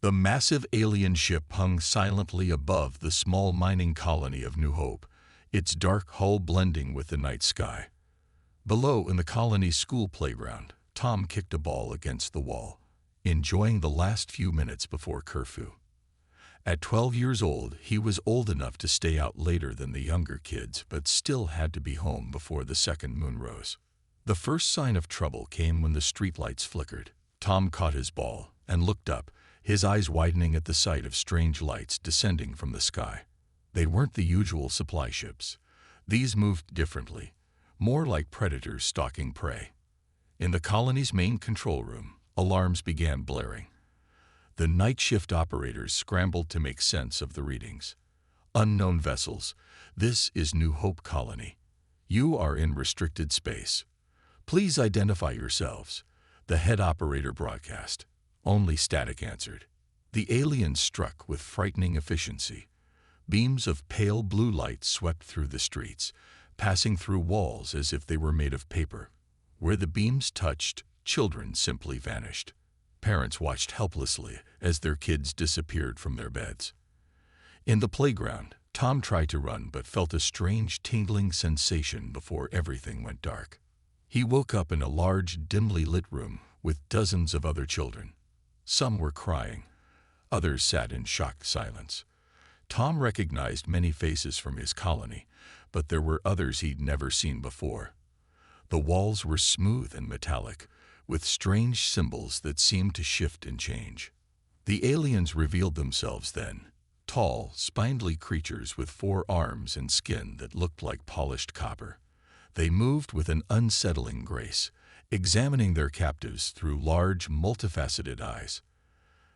The massive alien ship hung silently above the small mining colony of New Hope, its dark hull blending with the night sky. Below, in the colony's school playground, Tom kicked a ball against the wall, enjoying the last few minutes before curfew. At 12 years old, he was old enough to stay out later than the younger kids, but still had to be home before the second moon rose. The first sign of trouble came when the streetlights flickered. Tom caught his ball and looked up, his eyes widening at the sight of strange lights descending from the sky. They weren't the usual supply ships. These moved differently, more like predators stalking prey. In the colony's main control room, alarms began blaring. The night shift operators scrambled to make sense of the readings. Unknown vessels. This is New Hope Colony. You are in restricted space. Please identify yourselves. The head operator broadcast. Only static answered. The aliens struck with frightening efficiency. Beams of pale blue light swept through the streets, passing through walls as if they were made of paper. Where the beams touched, children simply vanished. Parents watched helplessly as their kids disappeared from their beds. In the playground, Tom tried to run but felt a strange tingling sensation before everything went dark. He woke up in a large, dimly lit room with dozens of other children. Some were crying. Others sat in shocked silence. Tom recognized many faces from his colony, but there were others he'd never seen before. The walls were smooth and metallic, with strange symbols that seemed to shift and change. The aliens revealed themselves then, tall, spindly creatures with 4 arms and skin that looked like polished copper. They moved with an unsettling grace, examining their captives through large, multifaceted eyes.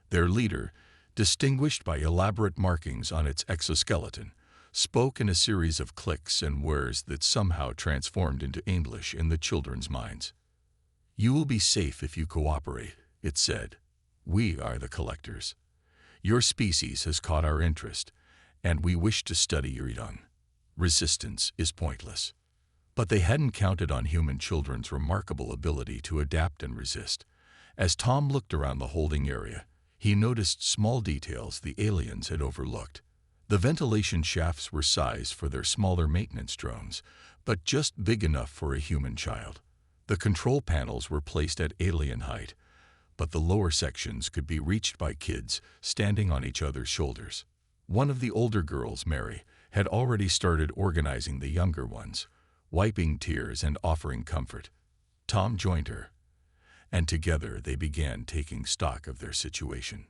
Their leader, distinguished by elaborate markings on its exoskeleton, spoke in a series of clicks and whirs that somehow transformed into English in the children's minds. "You will be safe if you cooperate," it said. "We are the collectors. Your species has caught our interest, and we wish to study your young. Resistance is pointless." But they hadn't counted on human children's remarkable ability to adapt and resist. As Tom looked around the holding area, he noticed small details the aliens had overlooked. The ventilation shafts were sized for their smaller maintenance drones, but just big enough for a human child. The control panels were placed at alien height, but the lower sections could be reached by kids standing on each other's shoulders. One of the older girls, Mary, had already started organizing the younger ones, wiping tears and offering comfort. Tom joined her, and together they began taking stock of their situation.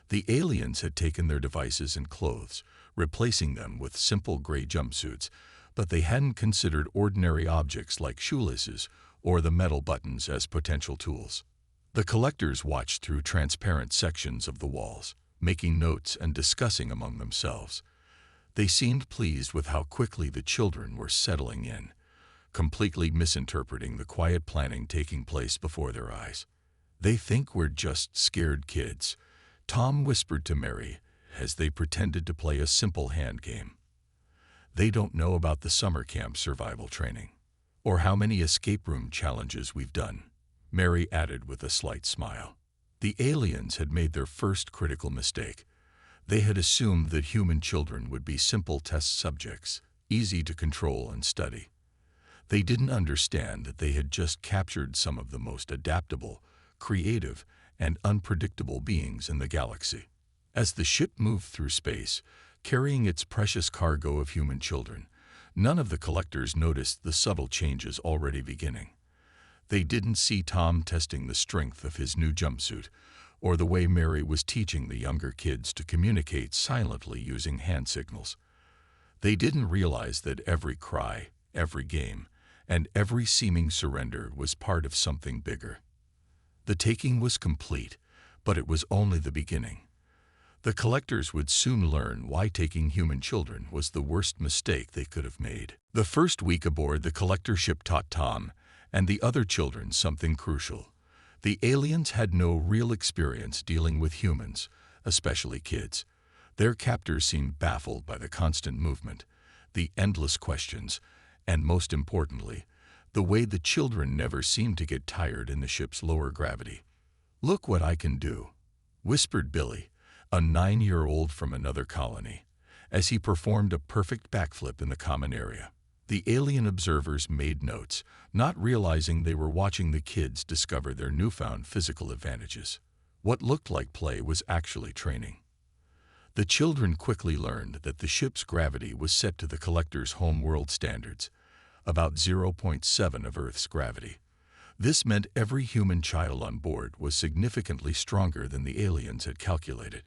The aliens had taken their devices and clothes, replacing them with simple gray jumpsuits, but they hadn't considered ordinary objects like shoelaces or the metal buttons as potential tools. The collectors watched through transparent sections of the walls, making notes and discussing among themselves. They seemed pleased with how quickly the children were settling in, completely misinterpreting the quiet planning taking place before their eyes. "They think we're just scared kids," Tom whispered to Mary as they pretended to play a simple hand game. "They don't know about the summer camp survival training, or how many escape room challenges we've done," Mary added with a slight smile. The aliens had made their first critical mistake. They had assumed that human children would be simple test subjects, easy to control and study. They didn't understand that they had just captured some of the most adaptable, creative, and unpredictable beings in the galaxy. As the ship moved through space, carrying its precious cargo of human children, none of the collectors noticed the subtle changes already beginning. They didn't see Tom testing the strength of his new jumpsuit, or the way Mary was teaching the younger kids to communicate silently using hand signals. They didn't realize that every cry, every game, and every seeming surrender was part of something bigger. The taking was complete, but it was only the beginning. The collectors would soon learn why taking human children was the worst mistake they could have made. The first week aboard the collector ship taught Tom and the other children something crucial. The aliens had no real experience dealing with humans, especially kids. Their captors seemed baffled by the constant movement, the endless questions, and most importantly, the way the children never seemed to get tired in the ship's lower gravity. "Look what I can do," whispered Billy, a 9-year-old from another colony, as he performed a perfect backflip in the common area. The alien observers made notes, not realizing they were watching the kids discover their newfound physical advantages. What looked like play was actually training. The children quickly learned that the ship's gravity was set to the collector's homeworld standards, about 0.7 of Earth's gravity. This meant every human child on board was significantly stronger than the aliens had calculated.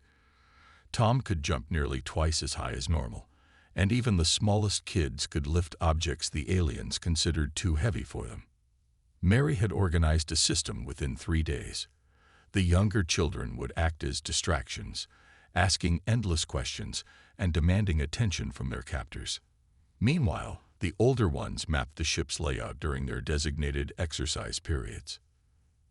Tom could jump nearly twice as high as normal, and even the smallest kids could lift objects the aliens considered too heavy for them. Mary had organized a system within 3 days. The younger children would act as distractions, asking endless questions and demanding attention from their captors. Meanwhile, the older ones mapped the ship's layout during their designated exercise periods.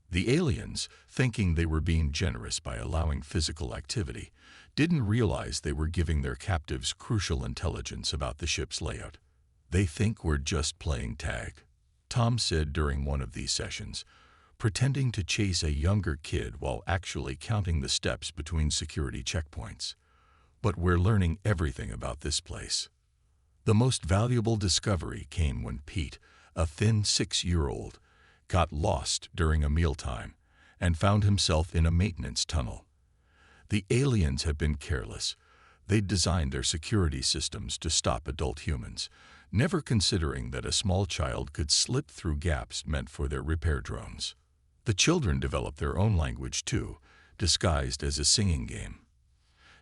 The aliens, thinking they were being generous by allowing physical activity, didn't realize they were giving their captives crucial intelligence about the ship's layout. "They think we're just playing tag," Tom said during one of these sessions, pretending to chase a younger kid while actually counting the steps between security checkpoints. "But we're learning everything about this place." The most valuable discovery came when Pete, a thin 6-year-old, got lost during a mealtime and found himself in a maintenance tunnel. The aliens had been careless. They'd designed their security systems to stop adult humans, never considering that a small child could slip through gaps meant for their repair drones. The children developed their own language too, disguised as a singing game.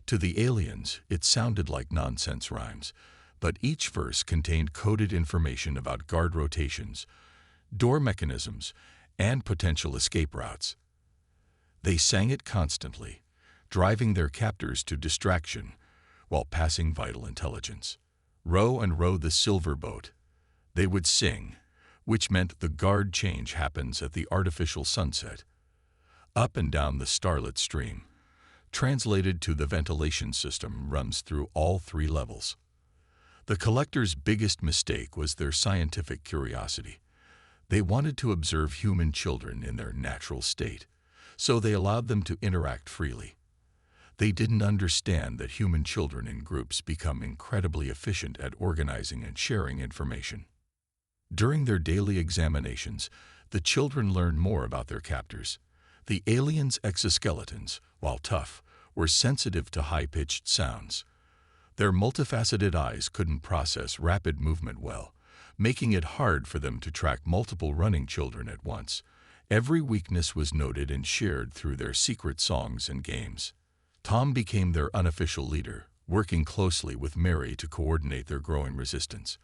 To the aliens, it sounded like nonsense rhymes, but each verse contained coded information about guard rotations, door mechanisms, and potential escape routes. They sang it constantly, driving their captors to distraction while passing vital intelligence. "Row and row the silver boat," they would sing, which meant the guard change happens at the artificial sunset. "Up and down the starlit stream," translated to the ventilation system runs through all 3 levels. The collector's biggest mistake was their scientific curiosity. They wanted to observe human children in their natural state, so they allowed them to interact freely. They didn't understand that human children in groups become incredibly efficient at organizing and sharing information. During their daily examinations, the children learned more about their captors. The aliens' exoskeletons, while tough, were sensitive to high-pitched sounds. Their multifaceted eyes couldn't process rapid movement well, making it hard for them to track multiple running children at once. Every weakness was noted and shared through their secret songs and games. Tom became their unofficial leader, working closely with Mary to coordinate their growing resistance.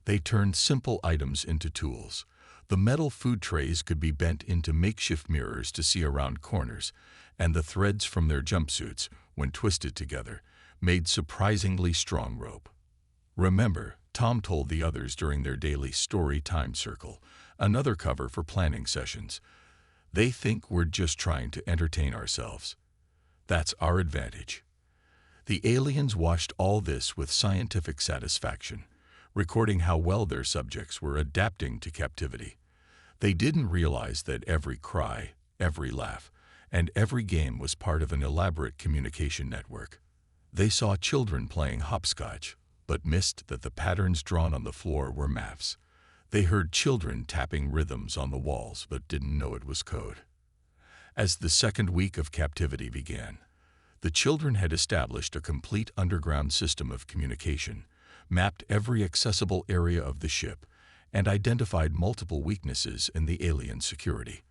They turned simple items into tools. The metal food trays could be bent into makeshift mirrors to see around corners, and the threads from their jumpsuits, when twisted together, made surprisingly strong rope. "Remember," Tom told the others during their daily story time circle, another cover for planning sessions, "they think we're just trying to entertain ourselves. That's our advantage." The aliens watched all this with scientific satisfaction, recording how well their subjects were adapting to captivity. They didn't realize that every cry, every laugh, and every game was part of an elaborate communication network. They saw children playing hopscotch, but missed that the patterns drawn on the floor were maps. They heard children tapping rhythms on the walls, but didn't know it was code. As the second week of captivity began, the children had established a complete underground system of communication, mapped every accessible area of the ship, and identified multiple weaknesses in the alien security.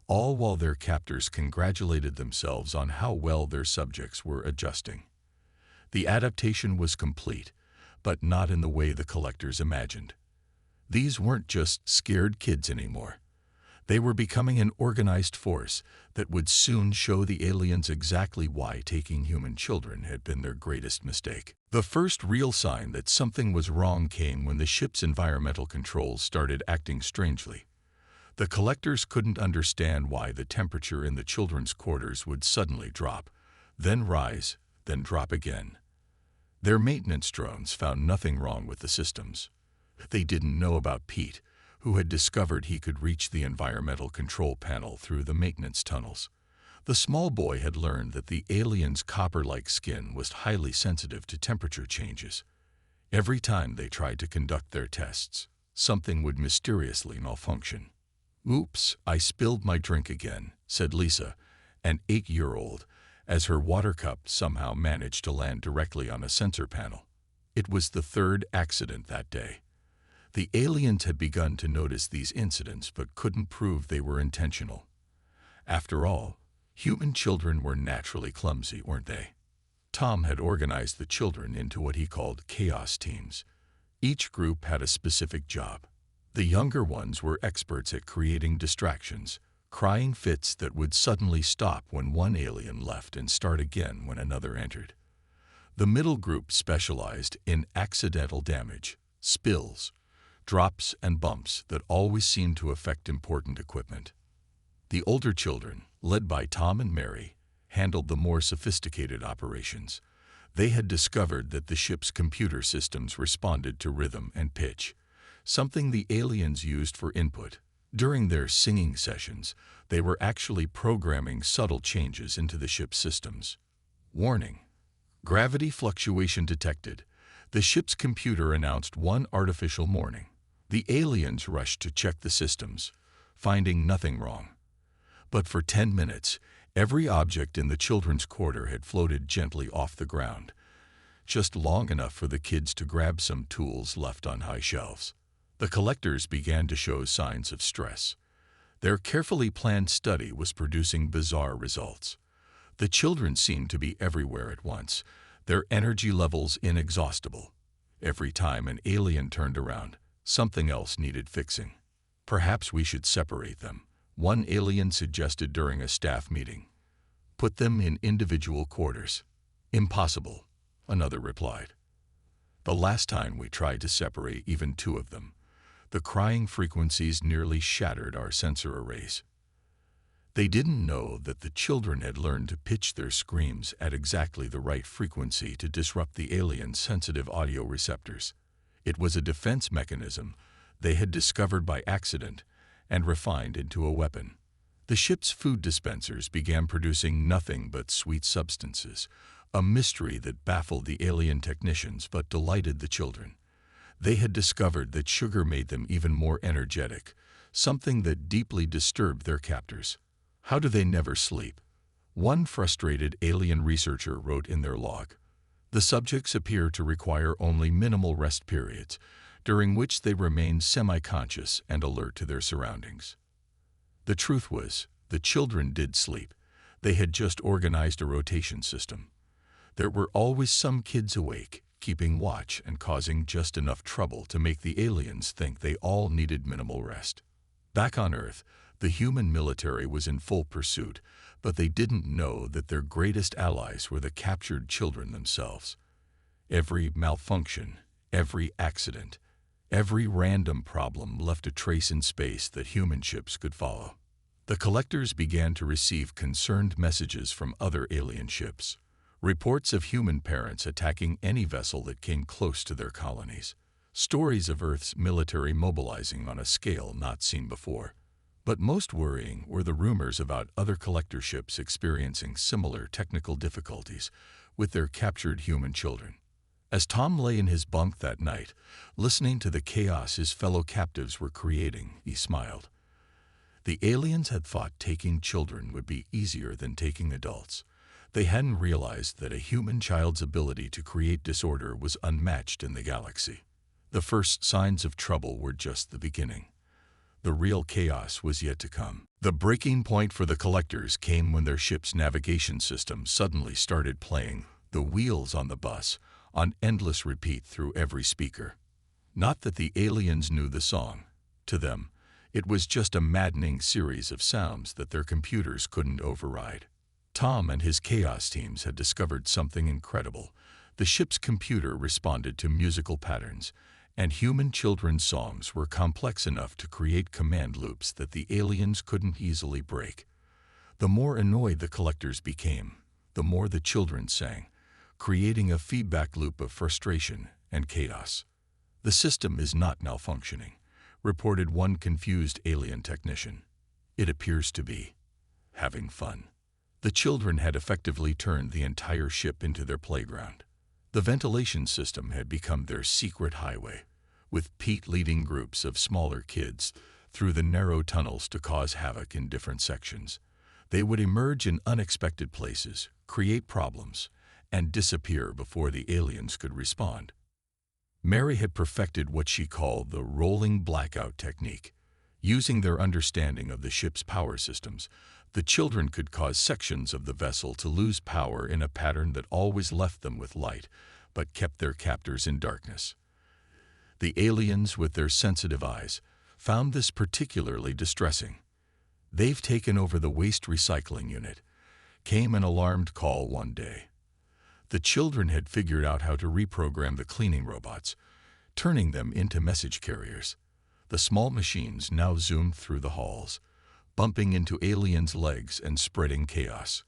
All while their captors congratulated themselves on how well their subjects were adjusting. The adaptation was complete, but not in the way the collectors imagined. These weren't just scared kids anymore. They were becoming an organized force that would soon show the aliens exactly why taking human children had been their greatest mistake. The first real sign that something was wrong came when the ship's environmental controls started acting strangely. The collectors couldn't understand why the temperature in the children's quarters would suddenly drop, then rise, then drop again. Their maintenance drones found nothing wrong with the systems. They didn't know about Pete, who had discovered he could reach the environmental control panel through the maintenance tunnels. The small boy had learned that the aliens' copper-like skin was highly sensitive to temperature changes. Every time they tried to conduct their tests, something would mysteriously malfunction. "Oops, I spilled my drink again," said Lisa, an 8-year-old, as her water cup somehow managed to land directly on a sensor panel. It was the third accident that day. The aliens had begun to notice these incidents but couldn't prove they were intentional. After all, human children were naturally clumsy, weren't they? Tom had organized the children into what he called chaos teams. Each group had a specific job. The younger ones were experts at creating distractions, crying fits that would suddenly stop when one alien left and start again when another entered. The middle group specialized in accidental damage, spills, drops and bumps that always seemed to affect important equipment. The older children, led by Tom and Mary, handled the more sophisticated operations. They had discovered that the ship's computer systems responded to rhythm and pitch, something the aliens used for input. During their singing sessions, they were actually programming subtle changes into the ship's systems. Warning: gravity fluctuation detected. The ship's computer announced one artificial warning. The aliens rushed to check the systems, finding nothing wrong. But for 10 minutes, every object in the children's quarter had floated gently off the ground, just long enough for the kids to grab some tools left on high shelves. The collectors began to show signs of stress. Their carefully planned study was producing bizarre results. The children seemed to be everywhere at once, their energy levels inexhaustible. Every time an alien turned around, something else needed fixing. "Perhaps we should separate them," one alien suggested during a staff meeting. "Put them in individual quarters." "Impossible," another replied. "The last time we tried to separate even 2 of them, the crying frequencies nearly shattered our sensor arrays." They didn't know that the children had learned to pitch their screams at exactly the right frequency to disrupt the aliens' sensitive audio receptors. It was a defense mechanism they had discovered by accident and refined into a weapon. The ship's food dispensers began producing nothing but sweet substances, a mystery that baffled the alien technicians but delighted the children. They had discovered that sugar made them even more energetic, something that deeply disturbed their captors. "How do they never sleep?" one frustrated alien researcher wrote in their log. "The subjects appear to require only minimal rest periods, during which they remain semi-conscious and alert to their surroundings." The truth was, the children did sleep. They had just organized a rotation system. There were always some kids awake, keeping watch and causing just enough trouble to make the aliens think they all needed minimal rest. Back on Earth, the human military was in full pursuit, but they didn't know that their greatest allies were the captured children themselves. Every malfunction, every accident, every random problem left a trace in space that human ships could follow. The collectors began to receive concerned messages from other alien ships, reports of human parents attacking any vessel that came close to their colonies, stories of Earth's military mobilizing on a scale not seen before. But most worrying were the rumors about other collector ships experiencing similar technical difficulties with their captured human children. As Tom lay in his bunk that night, listening to the chaos his fellow captives were creating, he smiled. The aliens had thought taking children would be easier than taking adults. They hadn't realized that a human child's ability to create disorder was unmatched in the galaxy. The first signs of trouble were just the beginning. The real chaos was yet to come. The breaking point for the collectors came when their ship's navigation system suddenly started playing "The Wheels on the Bus" on endless repeat through every speaker. Not that the aliens knew the song. To them, it was just a maddening series of sounds that their computers couldn't override. Tom and his chaos teams had discovered something incredible. The ship's computer responded to musical patterns, and human children's songs were complex enough to create command loops that the aliens couldn't easily break. The more annoyed the collectors became, the more the children sang, creating a feedback loop of frustration and chaos. "The system is not malfunctioning," reported one confused alien technician. "It appears to be having fun." The children had effectively turned the entire ship into their playground. The ventilation system had become their secret highway, with Pete leading groups of smaller kids through the narrow tunnels to cause havoc in different sections. They would emerge in unexpected places, create problems, and disappear before the aliens could respond. Mary had perfected what she called the rolling blackout technique. Using their understanding of the ship's power systems, the children could cause sections of the vessel to lose power in a pattern that always left them with light, but kept their captors in darkness. The aliens, with their sensitive eyes, found this particularly distressing. "They've taken over the waste recycling unit," came an alarmed call one day. The children had figured out how to reprogram the cleaning robots, turning them into message carriers. The small machines now zoomed through the halls, bumping into aliens' legs and spreading chaos.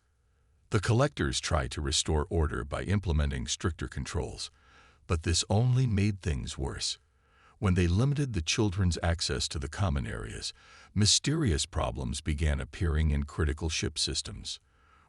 The collectors tried to restore order by implementing stricter controls, but this only made things worse. When they limited the children's access to the common areas, mysterious problems began appearing in critical ship systems.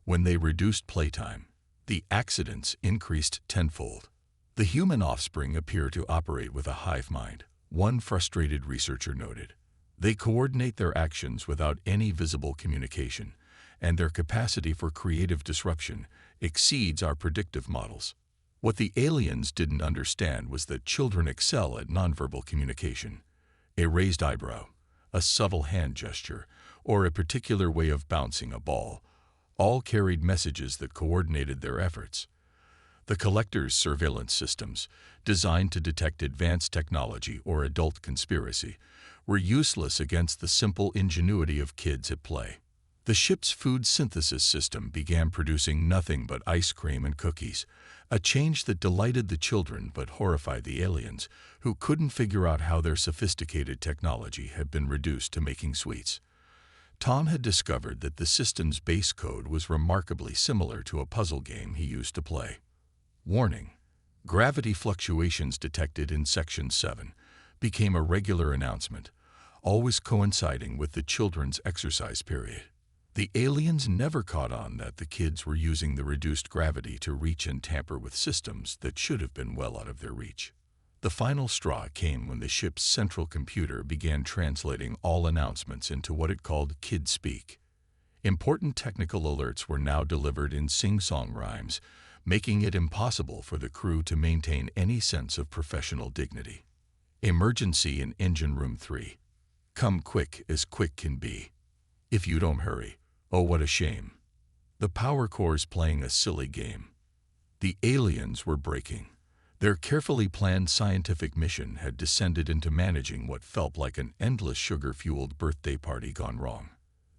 When they reduced playtime, the accidents increased tenfold. The human offspring appear to operate with a hive mind, one frustrated researcher noted. They coordinate their actions without any visible communication, and their capacity for creative disruption exceeds our predictive models. What the aliens didn't understand was that children excel at nonverbal communication. A raised eyebrow, a subtle hand gesture, or a particular way of bouncing a ball all carried messages that coordinated their efforts. The collectors' surveillance systems, designed to detect advanced technology or adult conspiracy, were useless against the simple ingenuity of kids at play. The ship's food synthesis system began producing nothing but ice cream and cookies, a change that delighted the children but horrified the aliens, who couldn't figure out how their sophisticated technology had been reduced to making sweets. Tom had discovered that the system's base code was remarkably similar to a puzzle game he used to play. Warning: gravity fluctuations detected in Section 7 became a regular announcement, always coinciding with the children's exercise period. The aliens never caught on that the kids were using the reduced gravity to reach and tamper with systems that should have been well out of their reach. The final straw came when the ship's central computer began translating all announcements into what it called kid speak. Important technical alerts were now delivered in sing-song rhymes, making it impossible for the crew to maintain any sense of professional dignity. Emergency in Engine Room 3. Come quick as quick can be. If you don't hurry, oh what a shame. The power core's playing a silly game. The aliens were breaking. Their carefully planned scientific mission had descended into managing what felt like an endless sugar-fueled birthday party gone wrong.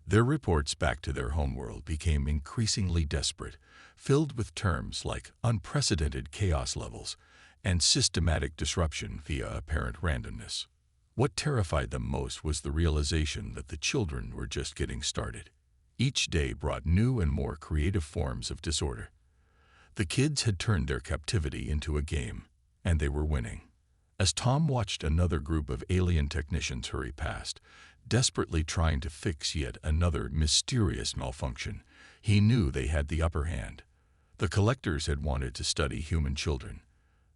Their reports back to their homeworld became increasingly desperate, filled with terms like unprecedented chaos levels and systematic disruption via apparent randomness. What terrified them most was the realization that the children were just getting started. Each day brought new and more creative forms of disorder. The kids had turned their captivity into a game, and they were winning. As Tom watched another group of alien technicians hurry past, desperately trying to fix yet another mysterious malfunction, he knew they had the upper hand. The collectors had wanted to study human children.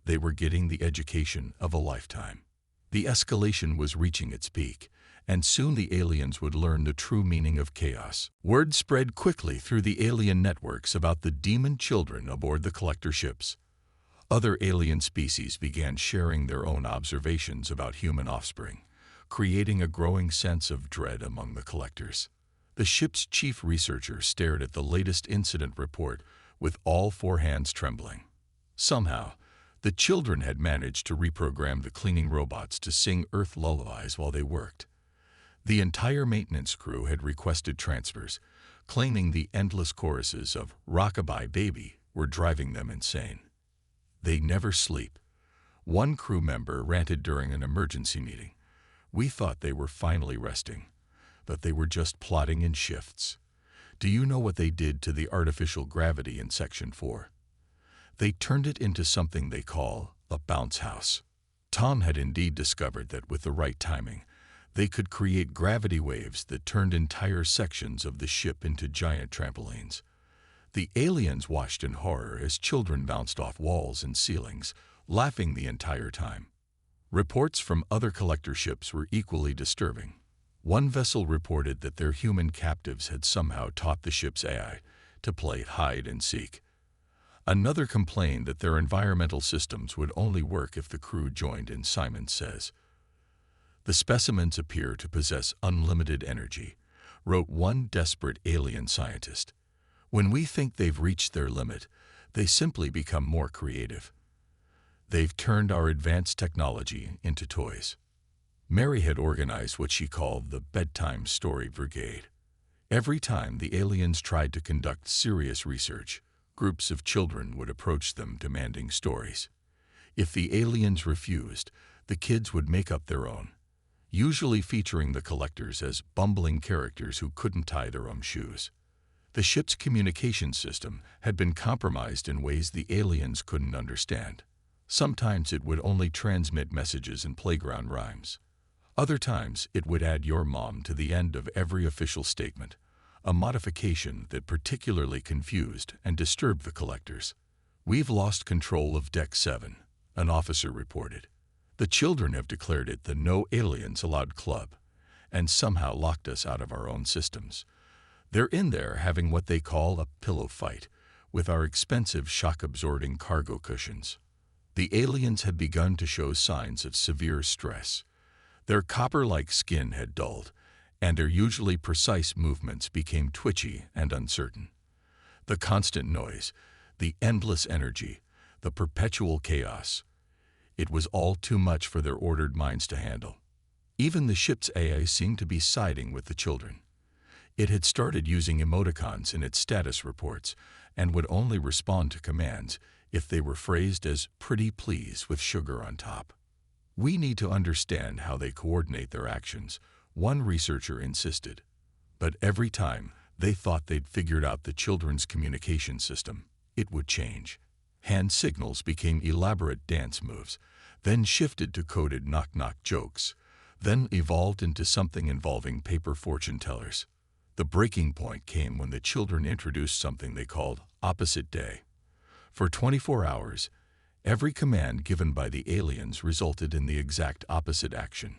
They were getting the education of a lifetime. The escalation was reaching its peak, and soon the aliens would learn the true meaning of chaos. Word spread quickly through the alien networks about the demon children aboard the collector ships. Other alien species began sharing their own observations about human offspring, creating a growing sense of dread among the collectors. The ship's chief researcher stared at the latest incident report with all four hands trembling. Somehow, the children had managed to reprogram the cleaning robots to sing Earth lullabies while they worked. The entire maintenance crew had requested transfers, claiming the endless choruses of "Rockabye Baby" were driving them insane. They never sleep. One crew member ranted during an emergency meeting. We thought they were finally resting, but they were just plotting in shifts. Do you know what they did to the artificial gravity in Section 4? They turned it into something they call a bounce house. Tom had indeed discovered that with the right timing, they could create gravity waves that turned entire sections of the ship into giant trampolines. The aliens watched in horror as children bounced off walls and ceilings, laughing the entire time. Reports from other collector ships were equally disturbing. One vessel reported that their human captives had somehow taught the ship's AI to play hide and seek. Another complained that their environmental systems would only work if the crew joined in. Simon says, "The specimens appear to possess unlimited energy," wrote one desperate alien scientist. "When we think they've reached their limit, they simply become more creative. They've turned our advanced technology into toys." Mary had organized what she called the Bedtime Story Brigade. Every time the aliens tried to conduct serious research, groups of children would approach them demanding stories. If the aliens refused, the kids would make up their own, usually featuring the collectors as bumbling characters who couldn't tie their own shoes. The ship's communication system had been compromised in ways the aliens couldn't understand. Sometimes it would only transmit messages in playground rhymes. Other times it would add "your mom" to the end of every official statement, a modification that particularly confused and disturbed the collectors. "We've lost control of Deck 7, an officer reported. "The children have declared it the No Aliens Allowed Club, and somehow locked us out of our own systems. They're in there having what they call a pillow fight with our expensive shock-absorbing cargo cushions." The aliens had begun to show signs of severe stress. Their copper-like skin had dulled, and their usually precise movements became twitchy and uncertain. The constant noise, the endless energy, the perpetual chaos. It was all too much for their ordered minds to handle. Even the ship's AI seemed to be siding with the children. It had started using emoticons in its status reports and would only respond to commands if they were phrased as "pretty please" with sugar on top. "We need to understand how they coordinate their actions," one researcher insisted. But every time they thought they'd figured out the children's communication system, it would change. Hand signals became elaborate dance moves, then shifted to coded knock-knock jokes, then evolved into something involving paper fortune tellers. The breaking point came when the children introduced something they called opposite day. For 24 hours, every command given by the aliens resulted in the exact opposite action.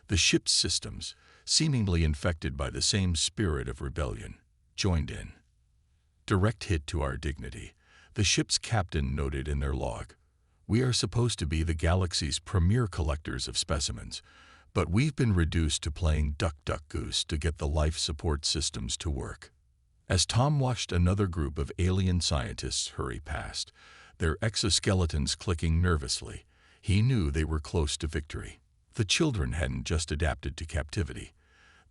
The ship's systems, seemingly infected by the same spirit of rebellion, joined in. "Direct hit to our dignity," the ship's captain noted in their log. "We are supposed to be the galaxy's premier collectors of specimens, but we've been reduced to playing duck, duck, goose to get the life support systems to work." As Tom watched another group of alien scientists hurry past, their exoskeletons clicking nervously, he knew they were close to victory. The children hadn't just adapted to captivity.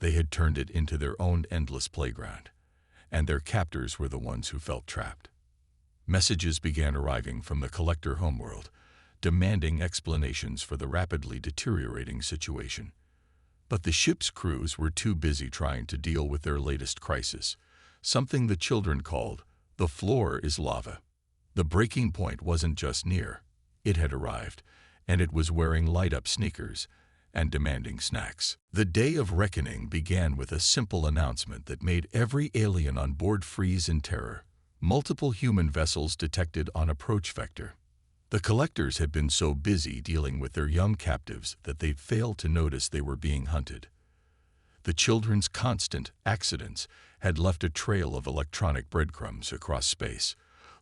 They had turned it into their own endless playground, and their captors were the ones who felt trapped. Messages began arriving from the collector homeworld, demanding explanations for the rapidly deteriorating situation. But the ship's crews were too busy trying to deal with their latest crisis, something the children called "the floor is lava." The breaking point wasn't just near, it had arrived, and it was wearing light-up sneakers and demanding snacks. The day of reckoning began with a simple announcement that made every alien on board freeze in terror. Multiple human vessels detected on approach vector. The collectors had been so busy dealing with their young captives that they'd failed to notice they were being hunted. The children's constant accidents had left a trail of electronic breadcrumbs across space,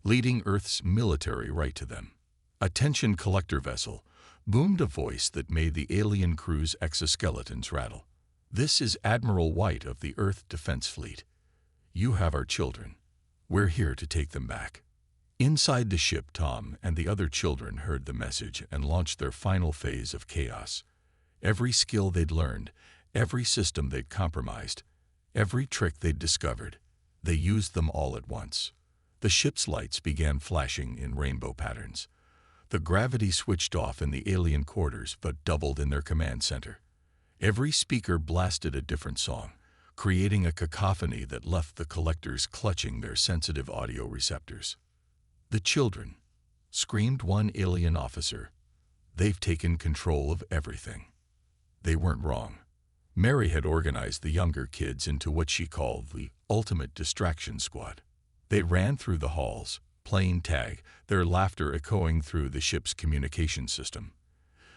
leading Earth's military right to them. "Attention collector vessel," boomed a voice that made the alien crew's exoskeletons rattle. "This is Admiral White of the Earth Defense Fleet. You have our children. We're here to take them back." Inside the ship, Tom and the other children heard the message and launched their final phase of chaos. Every skill they'd learned, every system they'd compromised, every trick they'd discovered, they used them all at once. The ship's lights began flashing in rainbow patterns. The gravity switched off in the alien quarters but doubled in their command center. Every speaker blasted a different song, creating a cacophony that left the collectors clutching their sensitive audio receptors. "The children," screamed one alien officer. "They've taken control of everything." They weren't wrong. Mary had organized the younger kids into what she called the ultimate distraction squad. They ran through the halls, playing tag, their laughter echoing through the ship's communication system.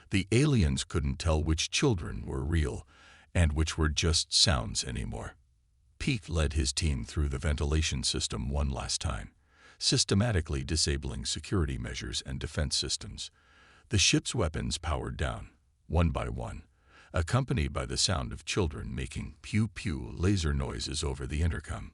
The aliens couldn't tell which children were real and which were just sounds anymore. Pete led his team through the ventilation system one last time, systematically disabling security measures and defense systems. The ship's weapons powered down, one by one, accompanied by the sound of children making pew-pew laser noises over the intercom.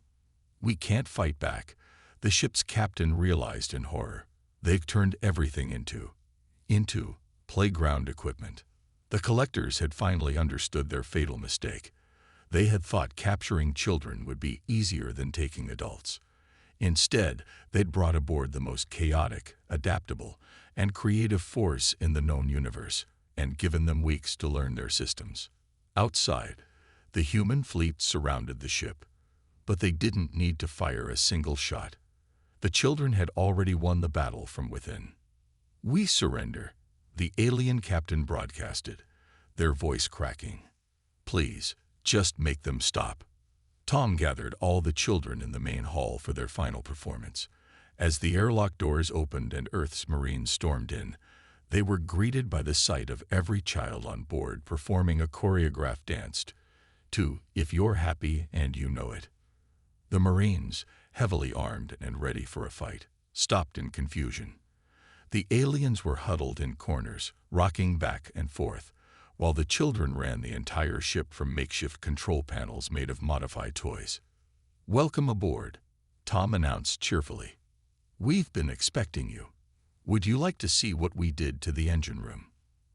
"We can't fight back," the ship's captain realized in horror. They've turned everything into playground equipment. The collectors had finally understood their fatal mistake. They had thought capturing children would be easier than taking adults. Instead, they'd brought aboard the most chaotic, adaptable, and creative force in the known universe, and given them weeks to learn their systems. Outside, the human fleet surrounded the ship, but they didn't need to fire a single shot. The children had already won the battle from within. "We surrender," the alien captain broadcasted, their voice cracking. "Please, just make them stop." Tom gathered all the children in the main hall for their final performance. As the airlock doors opened and Earth's Marines stormed in, they were greeted by the sight of every child on board performing a choreographed dance to "If You're Happy and You Know It." The Marines, heavily armed and ready for a fight, stopped in confusion. The aliens were huddled in corners, rocking back and forth, while the children ran the entire ship from makeshift control panels made of modified toys. "Welcome aboard," Tom announced cheerfully. "We've been expecting you. Would you like to see what we did to the engine room?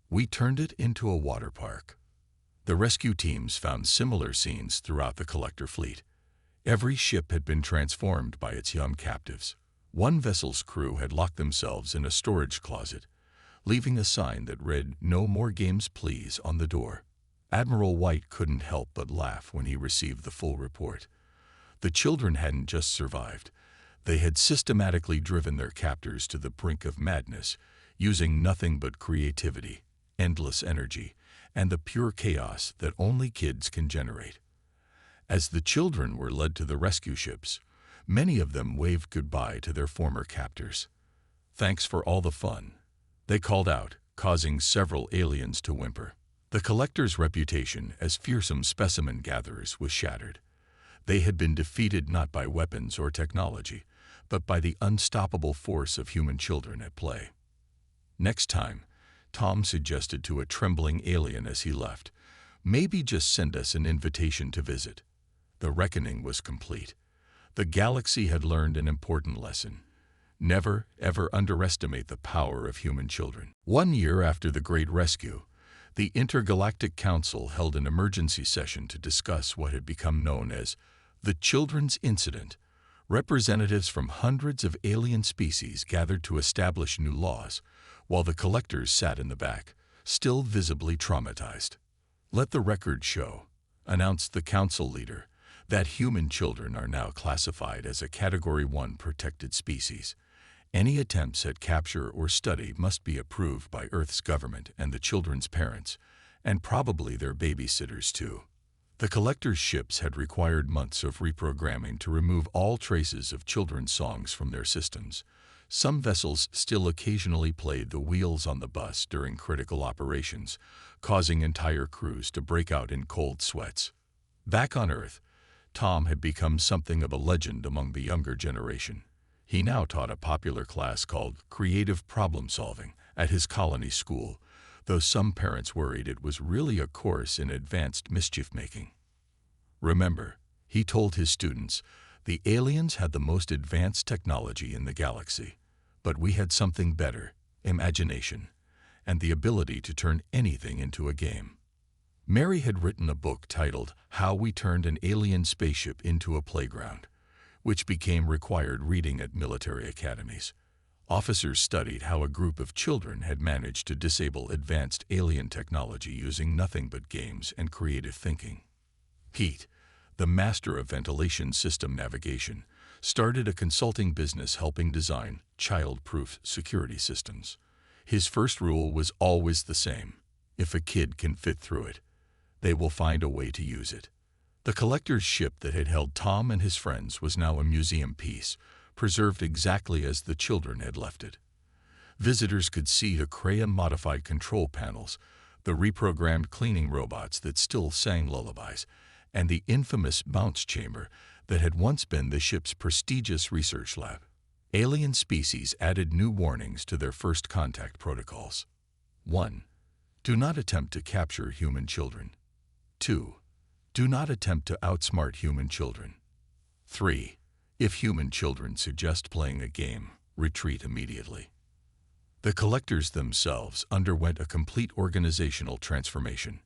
We turned it into a water park." The rescue teams found similar scenes throughout the collector fleet. Every ship had been transformed by its young captives. One vessel's crew had locked themselves in a storage closet, leaving a sign that read "No more games, please" on the door. Admiral White couldn't help but laugh when he received the full report. The children hadn't just survived. They had systematically driven their captors to the brink of madness, using nothing but creativity, endless energy, and the pure chaos that only kids can generate. As the children were led to the rescue ships, many of them waved goodbye to their former captors. "Thanks for all the fun," they called out, causing several aliens to whimper. The collectors' reputation as fearsome specimen gatherers was shattered. They had been defeated not by weapons or technology, but by the unstoppable force of human children at play. Next time, Tom suggested to a trembling alien as he left, "Maybe just send us an invitation to visit." The reckoning was complete. The galaxy had learned an important lesson. Never, ever underestimate the power of human children. 1 year after the Great Rescue, the Intergalactic Council held an emergency session to discuss what had become known as the Children's Incident. Representatives from hundreds of alien species gathered to establish new laws, while the collectors sat in the back, still visibly traumatized. "Let the record show," announced the council leader, "that human children are now classified as a Category 1 protected species. Any attempts at capture or study must be approved by Earth's government and the children's parents, and probably their babysitters too." The collectors' ships had required months of reprogramming to remove all traces of children's songs from their systems. Some vessels still occasionally played the wheels on the bus during critical operations, causing entire crews to break out in cold sweats. Back on Earth, Tom had become something of a legend among the younger generation. He now taught a popular class called Creative Problem Solving at his colony school, though some parents worried it was really a course in advanced mischief-making. "Remember," he told his students, "the aliens had the most advanced technology in the galaxy, but we had something better, imagination, and the ability to turn anything into a game." Mary had written a book titled How We Turned an Alien Spaceship into a Playground, which became required reading at military academies. Officers studied how a group of children had managed to disable advanced alien technology using nothing but games and creative thinking. Pete, the master of ventilation system navigation, started a consulting business helping design child-proof security systems. His first rule was always the same: if a kid can fit through it, they will find a way to use it. The collector's ship that had held Tom and his friends was now a museum piece, preserved exactly as the children had left it. Visitors could see the crayon-modified control panels, the reprogrammed cleaning robots that still sang lullabies, and the infamous bounce chamber that had once been the ship's prestigious research lab. Alien species added new warnings to their first contact protocols. 1. Do not attempt to capture human children. 2. Do not attempt to outsmart human children. 3. If human children suggest playing a game, retreat immediately. The collectors themselves underwent a complete organizational transformation.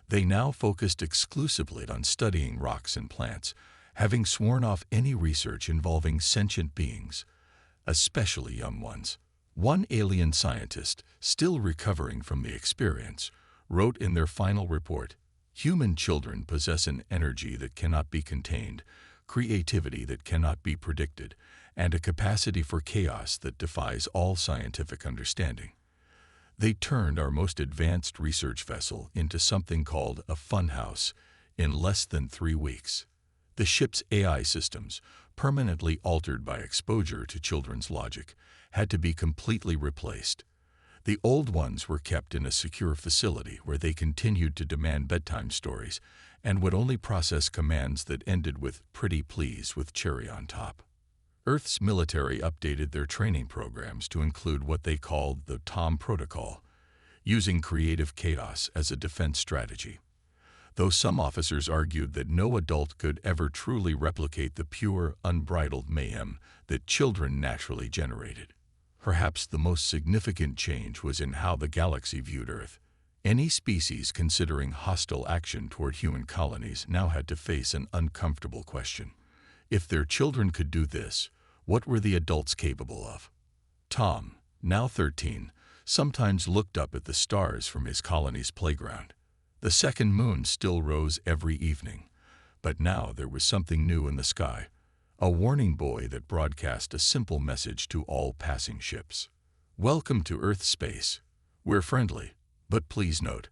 They now focused exclusively on studying rocks and plants, having sworn off any research involving sentient beings, especially young ones. One alien scientist, still recovering from the experience, wrote in their final report, "Human children possess an energy that cannot be contained, creativity that cannot be predicted, and a capacity for chaos that defies all scientific understanding. They turned our most advanced research vessel into something called a funhouse in less than 3 weeks. The ship's AI systems, permanently altered by exposure to children's logic, had to be completely replaced. The old ones were kept in a secure facility where they continued to demand bedtime stories and would only process commands that ended with 'pretty please' with cherry on top." Earth's military updated their training programs to include what they called the Tom Protocol, using creative chaos as a defense strategy. Though some officers argued that no adult could ever truly replicate the pure, unbridled mayhem that children naturally generated. Perhaps the most significant change was in how the galaxy viewed Earth. Any species considering hostile action toward human colonies now had to face an uncomfortable question. If their children could do this, what were the adults capable of? Tom, now 13, sometimes looked up at the stars from his colony's playground. The second moon still rose every evening, but now there was something new in the sky, a warning buoy that broadcast a simple message to all passing ships. "Welcome to Earth space. We're friendly, but please note,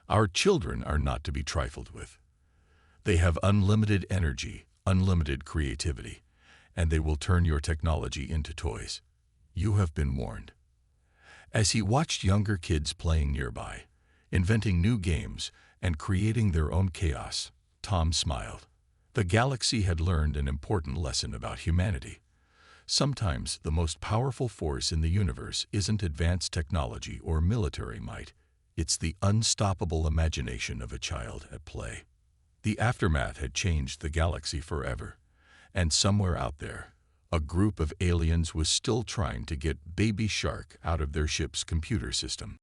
our children are not to be trifled with. They have unlimited energy, unlimited creativity, and they will turn your technology into toys. You have been warned." As he watched younger kids playing nearby, inventing new games and creating their own chaos, Tom smiled. The galaxy had learned an important lesson about humanity. Sometimes the most powerful force in the universe isn't advanced technology or military might. It's the unstoppable imagination of a child at play. The aftermath had changed the galaxy forever, and somewhere out there, a group of aliens was still trying to get Baby Shark out of their ship's computer system.